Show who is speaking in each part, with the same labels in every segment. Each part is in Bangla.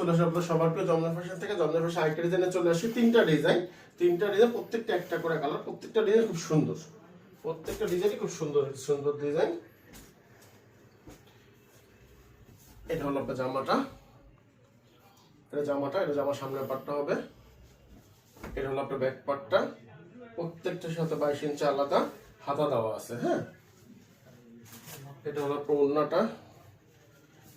Speaker 1: চলে আসে আপনার সবার প্রিয় জমজম ফ্যাশন থেকে। জমজম ফ্যাশন আরেকটা ডিজাইনে চলে আসে, তিনটা ডিজাইন প্রত্যেকটা একটা করে কালার, প্রত্যেকটা ডিজাইন খুব সুন্দর, প্রত্যেকটা ডিজাইনই খুব সুন্দর সুন্দর ডিজাইন। এটা হলো আপনার জামাটা, এটা জামার সামনের পাটটা হবে, এটা হলো আপনার ব্যাক পাটটা। প্রত্যেকটার সাথে 22 ইঞ্চি আলাদা হাতা দেওয়া আছে। হ্যাঁ, এটা হলো আপনার ওড়নাটা,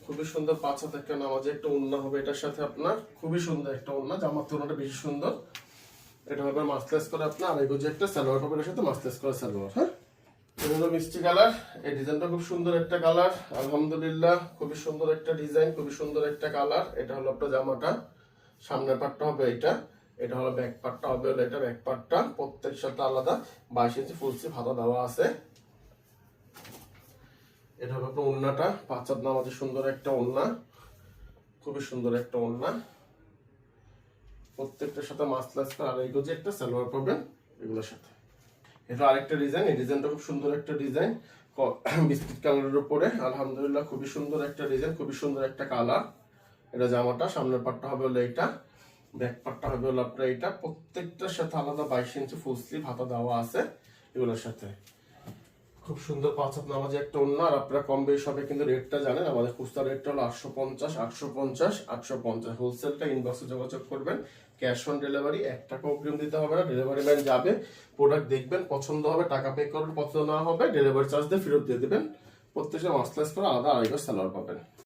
Speaker 1: খুবই সুন্দর 5 হাত একটা নামাজে একটা ওড়না হবে এটার সাথে আপনার, খুবই সুন্দর একটা ওড়না, জামার তুলনাটা বেশি সুন্দর। এটা হবে মাসলেস করে আপনার আড়াই গজ একটা সালোয়ার হবে এর সাথে, মাসলেস করে সালোয়ার। হ্যাঁ, এটা হলো মিষ্টি কালার, এই ডিজাইনটা খুব সুন্দর একটা কালার, আলহামদুলিল্লাহ খুবই সুন্দর একটা ডিজাইন, খুবই সুন্দর একটা কালার। এটা হলো আপনার জামাটা, সামনের পাটটা হবে এটা, এটা হলো ব্যাক পার্টটা হবে হলো এটা ব্যাক পার্টটা, প্রত্যেক সাথে আলাদা 22 ইঞ্চি ফুল স্লিভ হাতা দেওয়া আছে। এটা হলো আপনার ওড়নাটা, 5 হাত নামাজে সুন্দর একটা ওড়না, খুবই সুন্দর একটা ওড়না, প্রত্যেকটার সাথে মাসলাস করে আড়াই গজে একটা সালোয়ার পাবেন এগুলোর সাথে। এটা আরেকটা ডিজাইন, এই ডিজাইনটা খুব সুন্দর একটা ডিজাইন, বিস্কিট কালারের উপরে, আলহামদুলিল্লাহ খুবই সুন্দর একটা ডিজাইন, খুবই সুন্দর একটা কালার। এটা জামাটা, সামনের পাটটা হবে হলো এইটা, ব্যাক পার্টটা হবে হলো আপনার এইটা, প্রত্যেকটার সাথে আলাদা 22 ইঞ্চি ফুল স্লিভ হাতা দেওয়া আছে এগুলোর সাথে। খুব সুন্দর 5 হাত নামাজে একটা ওড়না। আর আপনারা কম বেশি হবে কিন্তু রেটটা জানেন, আমাদের খুচরা রেটটা হলো 850 হোলসেলটা ইনবক্সে যোগাযোগ করবেন। ক্যাশ অন ডেলিভারি, 1 টাকা অগ্রিম দিতে হবে না, ডেলিভারি ম্যান যাবে, প্রোডাক্ট দেখবেন, পছন্দ হবে টাকা পে করবেন, পছন্দ না হবে ডেলিভারি চার্জ দিয়ে ফেরত দিয়ে দেবেন। প্রত্যেকটা মাসলেস করে আলাদা আড়াই গজ সালোয়ার পাবেন।